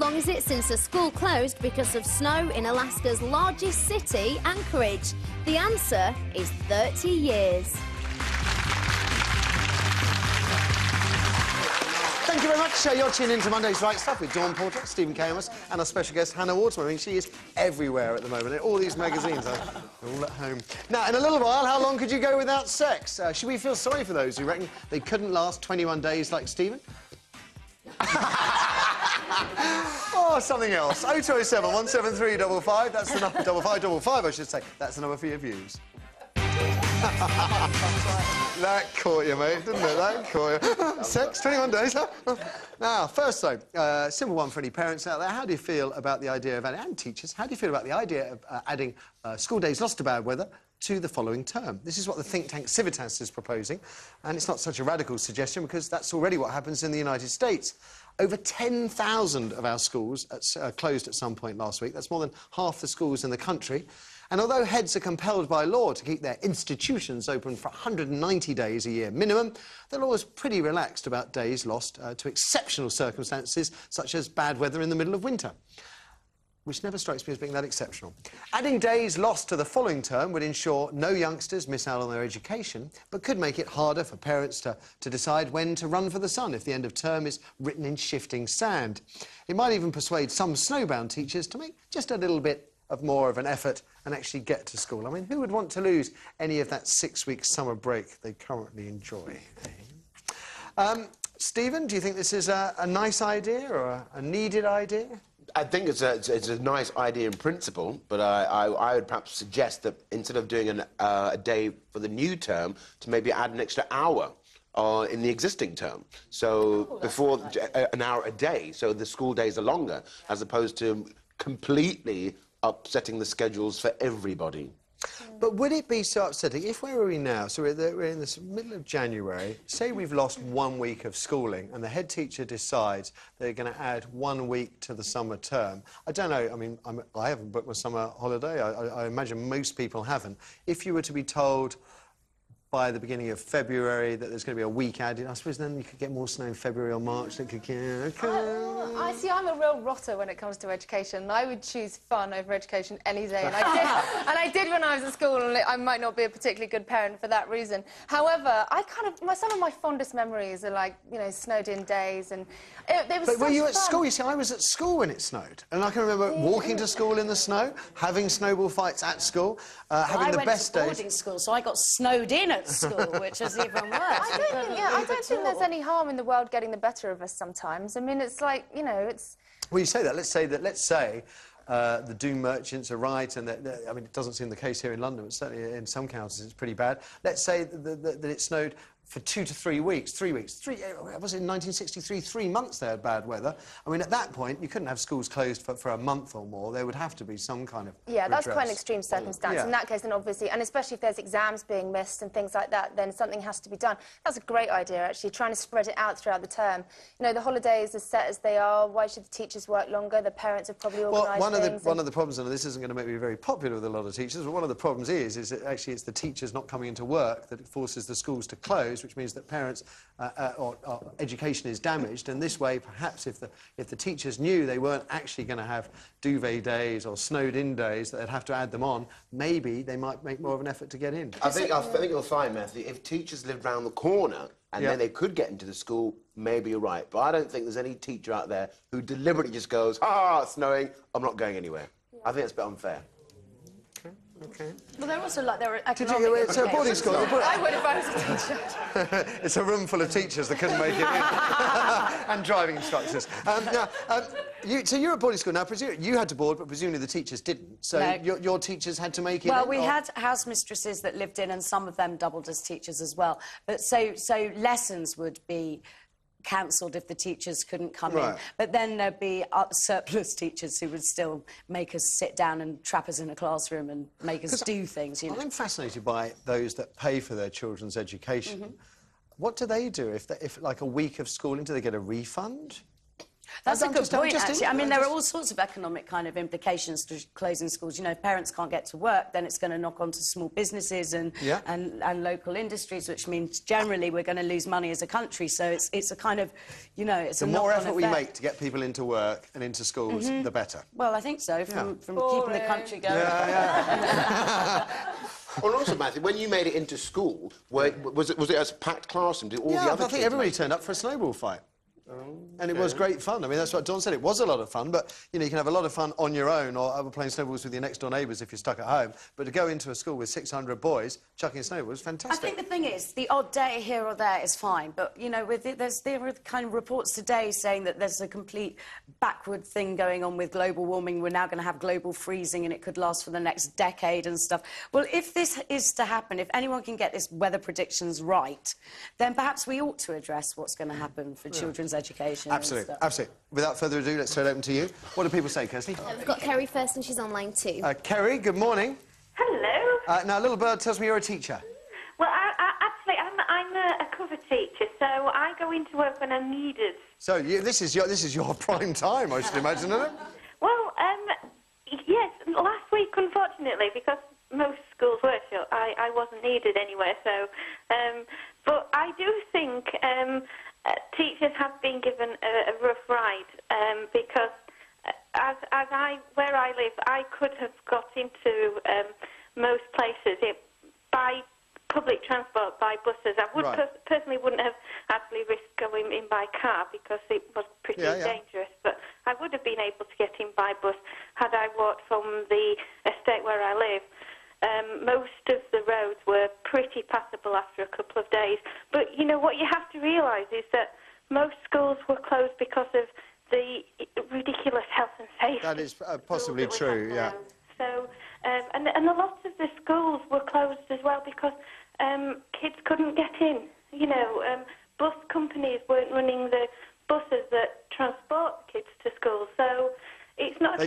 long is it since a school closed because of snow in Alaska's largest city, Anchorage? The answer is 30 years. Thank you very much. You're tuning into Monday's Right Stuff with Dawn Porter, Stephen Camus, and our special guest, Hannah Waterman. I mean, she is everywhere at the moment. All these magazines are all at home. Now, in a little while, how long could you go without sex? Should we feel sorry for those who reckon they couldn't last 21 days like Stephen? Or something else. 0207 173 55. That's the number. 5555, I should say. That's the number for your views. That caught you, mate, didn't it? That caught you. Sex, 21 days, huh? Now, first, though, simple one for any parents out there. How do you feel about the idea of adding, and teachers, how do you feel about the idea of adding school days lost to bad weather to the following term? This is what the think tank Civitas is proposing, and it's not such a radical suggestion because that's already what happens in the United States. Over 10,000 of our schools closed at some point last week. That's more than half the schools in the country. And although heads are compelled by law to keep their institutions open for 190 days a year minimum, the law is pretty relaxed about days lost to exceptional circumstances, such as bad weather in the middle of winter, which never strikes me as being that exceptional. Adding days lost to the following term would ensure no youngsters miss out on their education, but could make it harder for parents to decide when to run for the sun if the end of term is written in shifting sand. It might even persuade some snowbound teachers to make just a little bit of more of an effort and actually get to school. I mean, who would want to lose any of that 6-week summer break they currently enjoy? Stephen, do you think this is a nice idea or a needed idea? I think it's a nice idea in principle, but I would perhaps suggest that instead of doing a day for the new term, to maybe add an extra hour in the existing term. So before nice. An hour a day, so the school days are longer, as opposed to completely upsetting the schedules for everybody. But would it be so upsetting if where are we now? So we're in the middle of January. Say we've lost 1 week of schooling, and the head teacher decides they're going to add 1 week to the summer term. I don't know. I mean, I haven't booked my summer holiday. I imagine most people haven't. If you were to be told by the beginning of February that there's going to be a week added, I suppose then you could get more snow in February or March. That could get... I see, I'm a real rotter when it comes to education. I would choose fun over education any day, and I did when I was at school, and I might not be a particularly good parent for that reason. However, some of my fondest memories are like, you know, snowed-in days, and they were. But were you at school? You see, I was at school when it snowed, and I can remember walking to school in the snow, having snowball fights at school, having the best days. I went to boarding school, so I got snowed in at school, which is even worse. I don't think there's any harm in the world getting the better of us sometimes. I mean, it's like, you know, it's... Well, you say that. Let's say the doom merchants are right, and I mean, it doesn't seem the case here in London, but certainly in some counties it's pretty bad. Let's say that it snowed for 2 to 3 weeks, 3 weeks. Was it in 1963? 3 months they had bad weather. I mean, at that point, you couldn't have schools closed for a month or more. There would have to be some kind of Yeah, that's redress. quite an extreme circumstance. Yeah. In that case, then obviously, and especially if there's exams being missed and things like that, then something has to be done. That's a great idea, actually, trying to spread it out throughout the term. You know, the holidays are set as they are. Why should the teachers work longer? The parents have probably organised things. One of the problems, and this isn't going to make me very popular with a lot of teachers, but one of the problems is that actually it's the teachers not coming into work that it forces the schools to close, which means that parents or education is damaged, and this way, perhaps, if the teachers knew they weren't actually going to have duvet days or snowed-in days, that they'd have to add them on, maybe they might make more of an effort to get in. I think you'll find, Matthew, if teachers lived round the corner and then they could get into the school, maybe you're right. But I don't think there's any teacher out there who deliberately just goes, it's snowing, I'm not going anywhere. I think it's a bit unfair. Okay. Well, they're also like there are economic. It's a boarding school. I would if I was a teacher. It's a room full of teachers that couldn't make it in. And driving instructors. So you're at boarding school now. You had to board, but presumably the teachers didn't. So no. your teachers had to make it. Well, we had house mistresses that lived in, and some of them doubled as teachers as well. But so lessons would be cancelled if the teachers couldn't come in. But then there'd be surplus teachers who would still make us sit down and trap us in a classroom and make us do things, you know. I'm fascinated by those that pay for their children's education. What do they do if like a week of schooling? Do they get a refund? That's a good point, actually. I mean, there are just... all sorts of economic kind of implications to closing schools. You know, if parents can't get to work, then it's going to knock onto small businesses and local industries, which means generally we're going to lose money as a country. So it's a kind of, you know, it's the a more effort we make to get people into work and into schools, the better. Well, I think so, from keeping the country going. Well, also, Matthew, when you made it into school, was it a packed classroom? Did all the other I think everybody turned up for a snowball fight. And it was great fun. I mean, that's what Dawn said. It was a lot of fun, but, you know, you can have a lot of fun on your own or playing snowballs with your next-door neighbours if you're stuck at home. But to go into a school with 600 boys chucking snowballs, fantastic. I think the thing is, the odd day here or there is fine, but, you know, there are kind of reports today saying that there's a complete backward thing going on with global warming. We're now going to have global freezing and it could last for the next decade and stuff. Well, if this is to happen, if anyone can get this weather predictions right, then perhaps we ought to address what's going to happen for children's education. Absolutely, absolutely. Without further ado, let's throw it open to you. What do people say, Kirsty? We've got Kerry first, and she's online too. Kerry, good morning. Hello. Now, Little Bird tells me you're a teacher. Well, actually, I'm a cover teacher, so I go into work when I'm needed. So this is your prime time, I should imagine, isn't it? Well, yes. Last week, unfortunately, because most schools were shut, I wasn't needed anywhere. So, but I do think teachers have been given a rough ride because where I live, I could have got into most places by public transport, by buses. I would personally wouldn't have actually risked going in by car because it was pretty dangerous, but I would have been able to get in by bus had I walked from the estate where I live. Most of the roads were pretty passable after a couple of days. But, you know, what you have to realise is that most schools were closed because of the ridiculous health and safety. That is possibly true, yeah. So, and a lot of the schools were closed as well because kids couldn't get in. You know, bus companies weren't running the buses that transport kids to school, so... It's not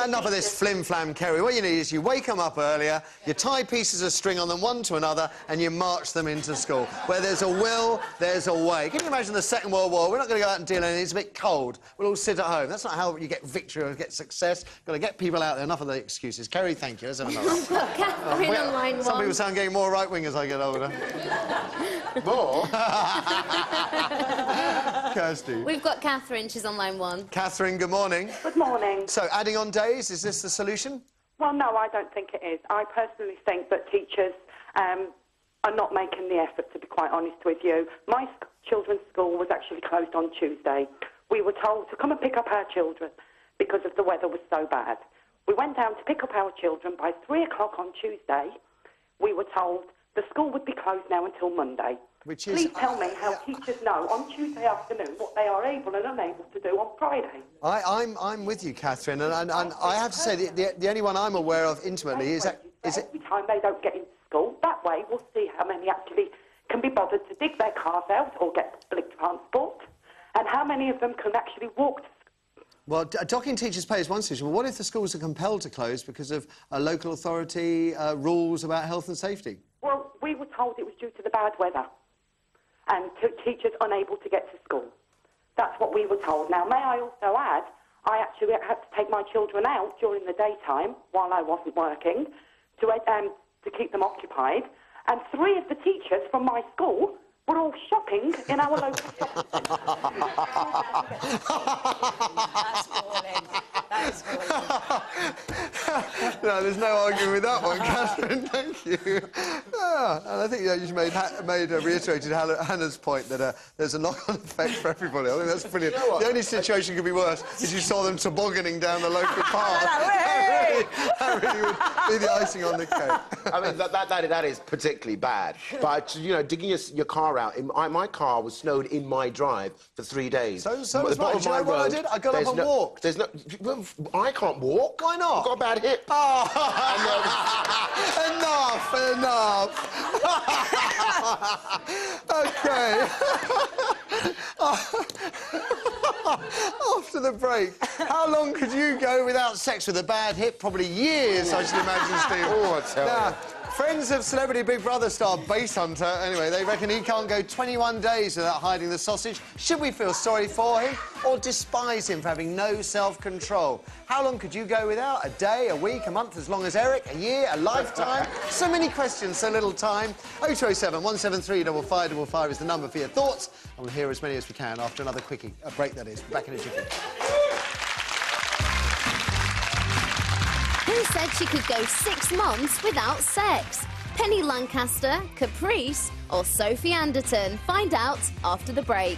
enough of this flim-flam, Kerry. What you need is you wake them up earlier, you tie pieces of string on them one to another, and you march them into school. Where there's a will, there's a way. Can you imagine the Second World War? We're not going to go out and deal anything. It's a bit cold. We'll all sit at home. That's not how you get victory or get success. Got to get people out there. Enough of the excuses. Kerry, thank you. Let's have another. Catherine on line 1. Some people sound getting more right-wing as I get older. More? Kirsty. We've got Catherine. She's on line 1. Catherine, good morning. Good morning. So, adding on days, is this the solution? Well, no, I don't think it is. I personally think that teachers are not making the effort, to be quite honest with you. My children's school was actually closed on Tuesday. We were told to come and pick up our children because of the weather was so bad. We went down to pick up our children by 3 o'clock on Tuesday. We were told the school would be closed now until Monday. Which is, please tell me how teachers know on Tuesday afternoon what they are able and unable to do on Friday. I'm with you, Catherine, and I have to say the only one I'm aware of intimately is it... Every time they don't get into school, that way we'll see how many actually can be bothered to dig their cars out or get public transport, and how many of them can actually walk to school. Well, docking teachers' pay is one solution. Well, what if the schools are compelled to close because of local authority rules about health and safety? Well, we were told it was due to the bad weather and teachers unable to get to school. That's what we were told. Now, may I also add, I actually had to take my children out during the daytime while I wasn't working to keep them occupied, and 3 of the teachers from my school were all shopping in our local shopping centre. That's falling. That's falling. No, there's no arguing with that one, Catherine. Thank you. And I think you reiterated Hannah's point that there's a knock-on effect for everybody. I think that's brilliant. You know, the only situation could be worse is you saw them tobogganing down the local park. that really would be the icing on the cake. I mean, that is particularly bad. But, you know, digging your car out... my car was snowed in my drive for 3 days. So was mine. Do you know what I did? I got up and walked. I can't walk. Why not? I've got a bad hip. Oh. Enough. OK. After the break, how long could you go without sex with a bad hip? Probably years, I should imagine, Steve. Oh, I tell you. Friends of Celebrity Big Brother star Base Hunter, anyway, they reckon he can't go 21 days without hiding the sausage. Should we feel sorry for him or despise him for having no self-control? How long could you go without? A day, a week, a month, as long as Eric? A year, a lifetime? So many questions, so little time. 0207 173 5555 is the number for your thoughts. And we'll hear as many as we can after another quickie. A break, that is. Back in a jiffy. Who said she could go 6 months without sex? Penny Lancaster, Caprice or Sophie Anderton? Find out after the break.